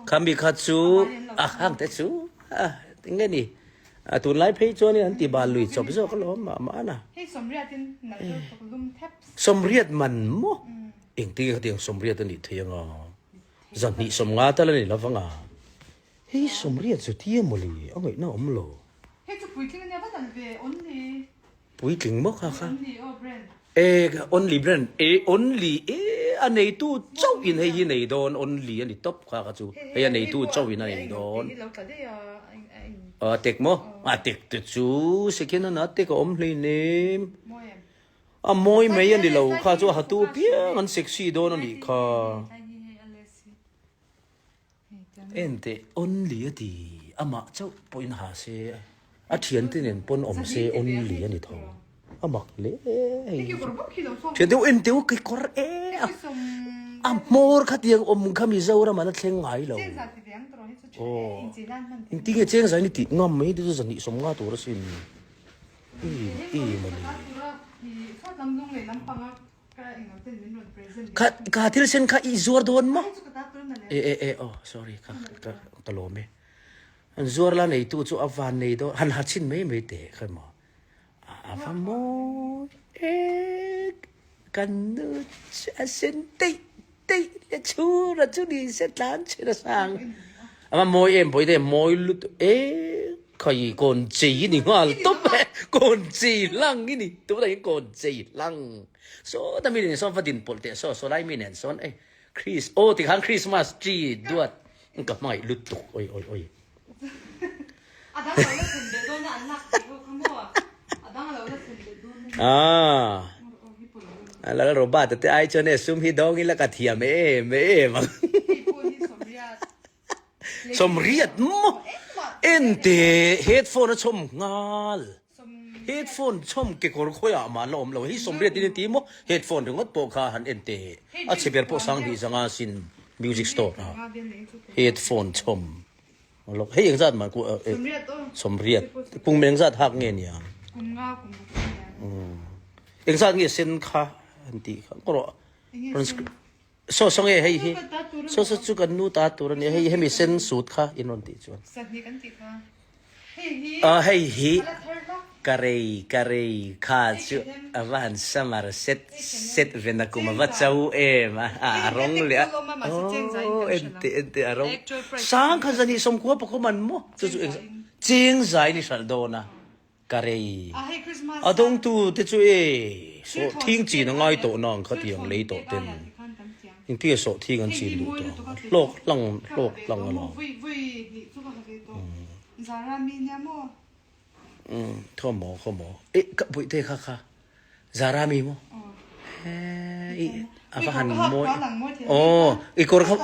kami khatsu hang te chu tinge ni tu lai phei cho ni an ti ba lui chop zo ko lo ma na hey somriat tin na to lum tap somriat man mo eng ti ka tiang somriat ni thianga zan ni som nga ta la ni la wanga hey somriat chu ti mo li angai na om lo hey chu pui tin na ba dan ve only pui tling mo kha only brand only brand only anei tu chau in hei nei don only ani top kha ka chu hei anei tu chau in anei don tek mo tek tu chu second na tek om hlei nem moi mai ani lo kha chu ha tu pia an sexy don ani kha ente only ati ama chau point ha se a thian tin en pon om se only ani tho amak le thian deu en deu kai kor mor kha tiang om khami zawra mana thleng ngai lo in ti nge cheng sai ni ti ngam mai du zan ni som nga tur sin mani ka thil sen kha i zor don ma sorry ka talo me an zor la nei tu chu avan nei do han hat chin me te kha ma avamo kan nu sen te le chu ra chu ni se tan che ra sang ama moi em boi de moi lut khoi kon chi ni ngal top kon chi lang ni tu dai kon chi lang so ta mi ni son fa din pol te so lai mi nen son Chris ti hang Christmas tree duat ka mai lut tu oi adang lo la thun de don na anak ko khamo adang lo la thun de don ala robat te ai chone sum hi dong ila ka thiam ma somriat mo ente headphone chom ngal headphone chom ke kor khoya ma lom lo hi somriat din ti mo headphone ringot po kha han ente a cheber po sang hi zanga sin music store headphone chom lo hei eng zat ma ku somriat pung meng zat hak nge nia eng zat nge sen kha anti kha ko so song hei hi so chu kan nu ta tur ni hei mi sen suit kha inon ti chuan hei hi karei kha chu avan samar set vena kuma va chau ma rong le ente arong sang kha zani som ko pa ko man mo chu ching zai ni sal do na karei adong tu te chu so thing chi na ngai to nang kha tiang lei to ten in ti so thi gan chi lu to lok lang lo khomo ka bui te kha zara mi mo ava han mo ikor kha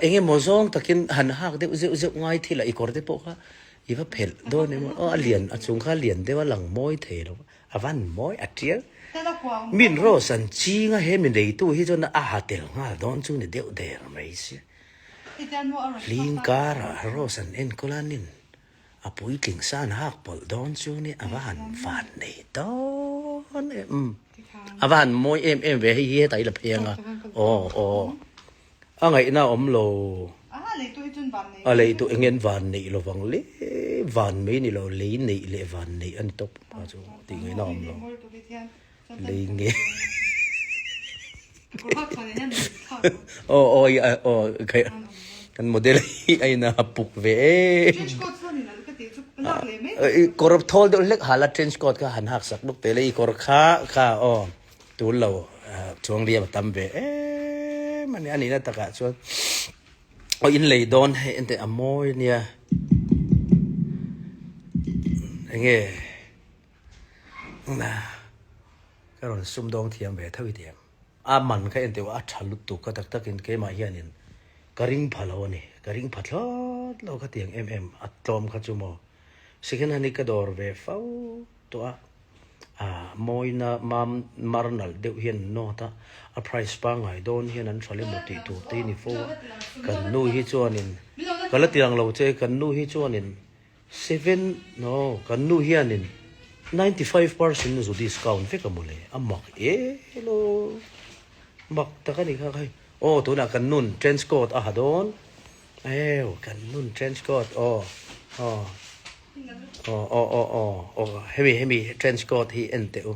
enge mozong takin han hak de uze ngai thila ikor de po kha iwa phel do ne mo alian achung kha lian de wa lang moi the lo avan moi atia min ro san chi nga he min dei tu hi chona a hatel nga don chu ne deu der mai si ling kara ro san en kolanin apui king san hak pol don chu ne avan fan nei don avan moi em ve hi tai la phenga angai na om lo lei tu engen van nei lo wang le van me ni lo le nei le van nei an top pa chu ti ngai na om lo lấy nghe cái cái model ấy na bục về corrupt thol được lek hala trench coat ka han hak sak buk te le kor kha tu lo chuang ria tam ve man ani na taka chuan in lei don he ente amoy nia nghe na karon sum dong thiam ve thawi thiam man kha ente wa thalu tu ka tak takin ke ma hianin karing phalo ni karing phatlo lo kha tiang atlom kha chumo second hani ka dor ve fau to moina mam marnal deu hian no ta a price pa ngai don hian an thale moti tu te ni fo kan nu hi chuanin kala tiang lo che kan nu hi chuanin 7 no kan nu hianin 95% zo discount fe kamule amak hello mak ta kani kha khai to na kan nun trench coat hadon เอ้วกันนุ่น trench coat อ๋ออ๋ออ๋ออ๋ออ๋ออ๋อเฮมี trench coat ที่เอ็นเตอ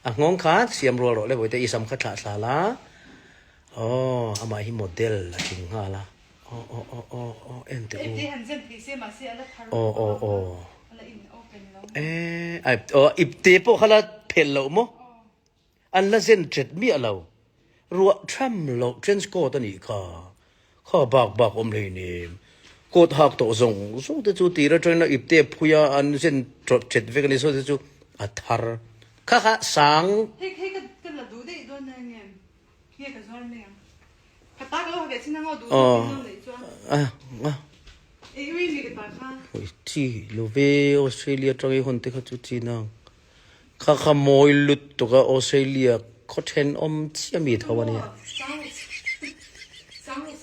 อ่ะงงขาเสียมรัวเลยบ่ได้อีสัมขัดสาละอ๋ออามาฮิโมเดลละจริงฮะละอ๋ออ๋ออ๋ออ๋อเอ็นเตอ ที่หันเส้นที่เสียมาเสียแล้วพารุ อ๋ออ๋ออ๋อ อะไรอินโอเป็นแล้ว ไอ้อิบเตปเขาละเพลเรามั้งอันละเส้นเจ็ดมีอะไรรัวทรัมเราเทรนส์โกตันนี่ค่ะข้าบักอมเลยนี่กดหักตัวส่งแต่จูตีระจอยนะอิบเตปพุยอันเส้นจดเจ็ดเวกันนี่ส่งแต่จูอัฐารข้าสัง ให้ก็ละดูได้ด้วยนะเนี่ยเฮียก็ชอบเนี่ยกระตากแล้วเขาเกิดที่นั่งเอาดูดูนั่งเลยจ้ะ อ่ะ เอ้ยวิ่งดีกันตาค่ะ ที่ลูเวออสเตรเลียจังไอ้คนที่เขาจูจีนังข้าขโมยลุดตัวก็ออสเตรเลียเขาเทนเสียมีเท่าวันนี้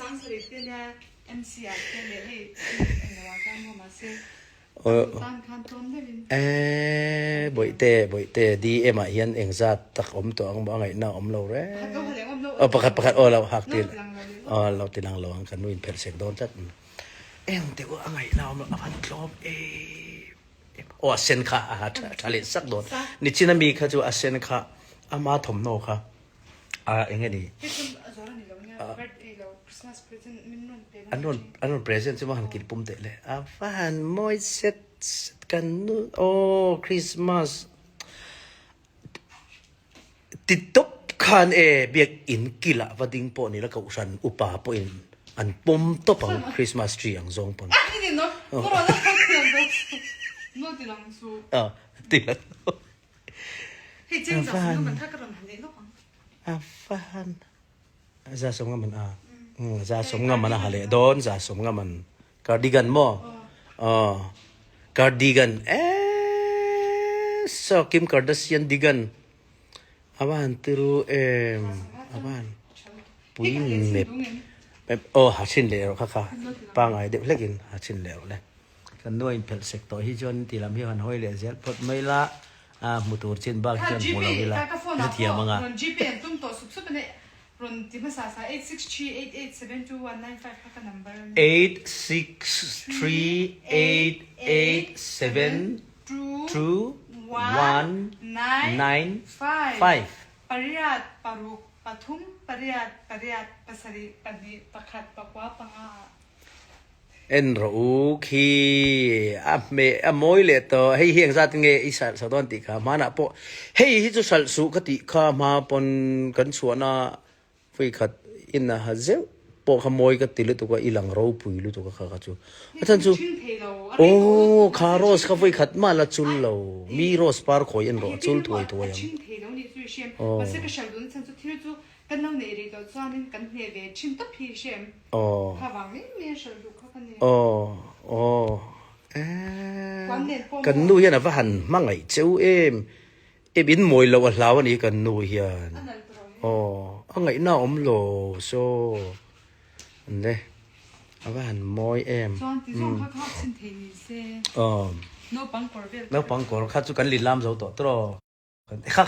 sang sari tenya MCR tenya hey enwa kan mo mase tan kan ton de bin บ่อยเตดีเอ็มยันเองจัดตักตัวอังบ่ไงน่าเราเร่ ก็หาเลยว่า ประคัดเราหักตีเราตีลังเรากันนู่นเพอร์เซ็นต์โดนจัดแต่ว่าไงเราพันครอบเซนค่ะทะเลสักโดนนี่ชินามีค่ะจูเซนค่ะมาถมโนค่ะเองไงนี่อันนู้นเพรสเซนต์ที่มาหันกินปุ่มเตะเลยฟันมอยเซตกันนู่นคริสต์มาสติดตบคันเบียกอินกิละวัดดิ้งปอนี่แล้วก็อุชันอุปาปอินอันปุ่มตบของคริสต์มาสทรีอังซองปอนนี่เนาะก็เราได้เขียนไปโน้ตที่หลังสูติดแล้วให้เจ้าสาวมันถ้ากระโดดหันเลยเนาะฟันจะสมกับมันจะสมกับมันฮะเลยโดนจะสมกับมันการดิกันมั้งการดิกันสกิมการดัสยันดิกันawan tiru awan puin mep hachin le ro kha pangai de legin hachin le ro le kan noin pel sector hi jon ti lam hi han hoi le zel pot mai la mutur chin ba jon mola wila thia manga gpn tum to sup sup ne ron ti ma sa 8638872195 ka number 8638872195 ปริยัติปรุกปทุมปริยัติปสริปฏิปขัดปกว่าปังอารู้คีโมยเลยต่อให้เฮียงซาติเงอิสระสะดอนติค่ะมานะปอให้ฮิจุสัลสุกติค่ะมาปนกันชวนฟิขัดอินนะฮะเจ้าปอขโมยกติลุตุกอีหลังเราปุยลุตุกค่ะค่ะจูอาจารย์จูคาร์โรสค่ะฟิขัดมาละจุลเรามีโรสปาร์คอยน์รอจุลถวยยังมัน是个小轮船，就听着跟到那里头，专门跟那边请到皮线。他往里面是路口的呢。กันนู่ยันว่าหันมั่งไงเจ้าบินมวยเราว่าเราวันนี้กันนู่ยันไงน่าโลโซเนี่ยว่าหันมอยจอนที่จงเขาชินเทนิเซ่โนปังกอร์เวลแล้วปังกอร์ข้าจุกันลิลามเจ้าตัวข้า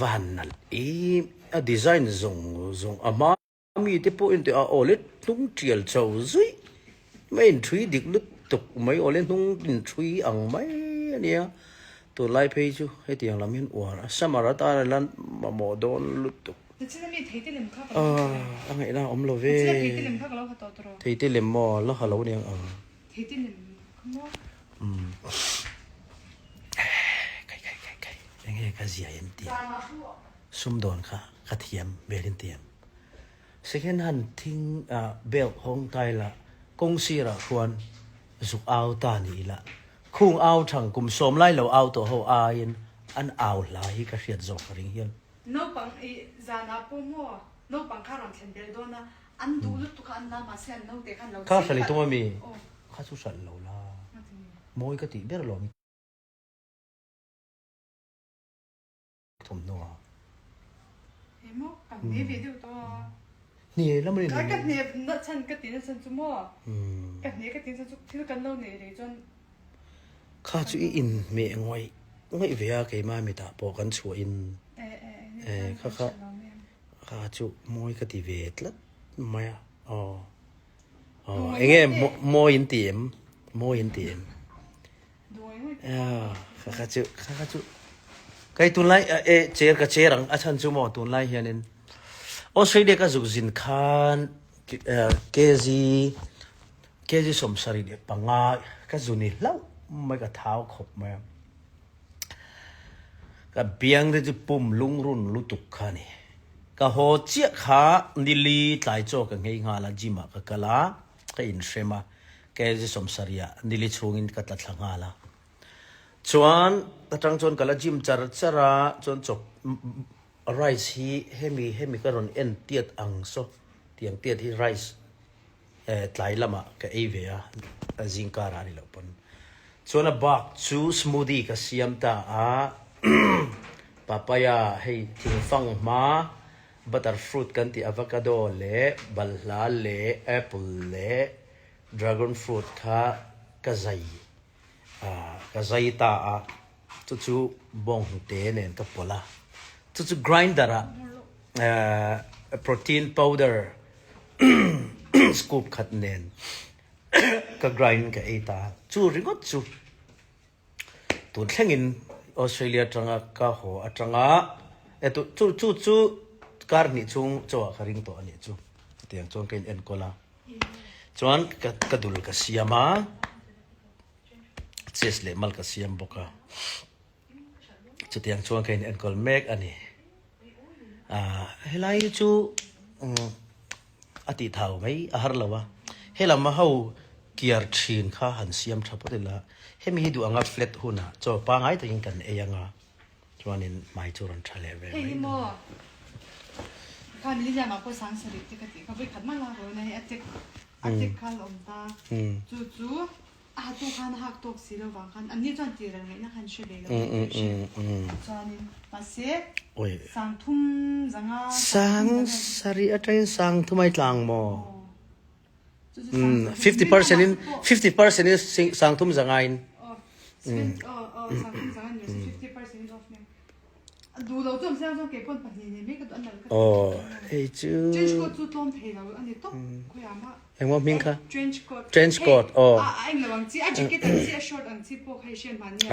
วันนั้นดีไซน์ซงมามีที่พูดถึงโอเล็ตนุ่งเจียลเจ้าซุยไม่ทวีดิกลุตุกไม่โอเล็ตนุ่งทวีอังไม่เนี่ยตัวไล่เพย์จูให้ที่ยังลำยันอ้วนสมาร์ตอะไรนั้นมาโมดอนลุตุกไงนะอมโลเว่ที่ที่เล่มมอแล้วฮัลโหลเนี่ยที่ที่เล่มขโมยยังไงก็เสียยันเตียซุ่มโดนค่ะกระเทียมเบลินเตียมsecond hand ทิ้งเบลของไทยละกงซีระควรสุกเอาตานี่ละคุ้งเอาทางกุมสมไล่เราเอาตัวเขาอายินอันเอาลายก็เสียดจอกริงเฮียนโนปังจานาปุ่มหัวโนปังข้ารังเทนเดลโดนะอันดูลุตุกันน้ำมาเส้นโนเด็กขันเราข้าสลิตัวมีข้าสุสันเราละมวยกติเบลเรามีถมนัวเฮ้ยมั้งกันนี่วิดีโอตัวนี่แล้วมันกันเนี่ยนัดฉันกันตีนัดฉันจุ่มกันเนี่ยกันตีนัดฉันที่เรากันเล่าเนี่ยเลยจนข้าจุอินเมียงไว้เวียเกมาไม่ตาปอกันชัวอินข้าจุมวยกติเวทละไม่ เองโมอินเตียมข้าจุไกตุนไลเจอกับเจรังอาชันจูโมตุนไลเฮียนินออสเตรเลียก็จุกจินคานเกจีสมสรีเดปังอาก็จุนี่เล่าไม่ก็เท้าขบมาก็เบียงเดจิปุ่มลุงรุ่นลุตุกขานี่ก็โหเจียขานิลีตายโจกันไงงาลาจิมาก็กะลาก็อินเชมาเกจิสมสรีอะนิลีชงอินก็ตัดหลังาลาชวนตะจังชวนกะลาจิมจาร์จาระชวนจบไรซ์ฮีเฮมีก็รอนเอ็นเตียดอังโซเตียงเตียดที่ไรซ์ไตรละมาก็เอเวียจิงการานี่ละปนชวนบักจูสมูดี้ก็เสียมตาปาปายาให้ทิ้งฟังมาบัตเตอร์ฟรุตกันที่อะโวคาโดเล่บัลลาเล่แอปเปิลเล่ดราก้อนฟรุตค่ะกะไซตาจู่ๆบงเตเนนกับปลาจู่ๆ grinder protein powder scoop ขัดเนนก็ grind กับไอตาจู่ริงก็จู่ตัวแข่งอินออสเตรเลียจังก็โหจังตัวจู่การนี่จุงจ่อคาริงตัวนี่จู่เตียงจงกินเอ็นโคลาจวนกระดุลกเสียมาเจสเลมัลกเสียมบกะจุดยังจวนกินเอ็นโคลเมกอันนี้เฮลัยจู่อติเท่าไหมอาหารละวะเฮลามาเขาเกียร์ชีนข้าหันเสียมทับพอดีละเฮมีให้ดูอ่างเฟลตหุ่นอ่ะจ่อปางไอ้ตัวยิงกันเอียงอ่ะจวนนี้ไม่จูรันทะเลเว้ยการลิจามาก็สังสริปที่กติเขาไปขัดมาลาโรในอัตติคาลอมตาจู่ตัวขันหักตกสิลวังขันอันนี้จวนตีรังไงนะขันช่วยเลยจวนนี้มาเสกสังทุ่มจังสังสริอาจารย์สังทุ่มไม่ต่างโม50% in 50% is sang thum zangai sang thum zangai 50% off เนี่ยดูเราจมเสียจมเก็บผลปัจจัยเนี่ยไม่ก็ตัวอันนั้นก็trench coat จุดล้มเพลเราอันนี้ต้องคุยมาเอ็งว่ามิงค่ะ trench coat อ๋อไอ้เงาบางทีอาจจะเกิดจากที่ short อันที่พวกให้เช่นมันเนี่ย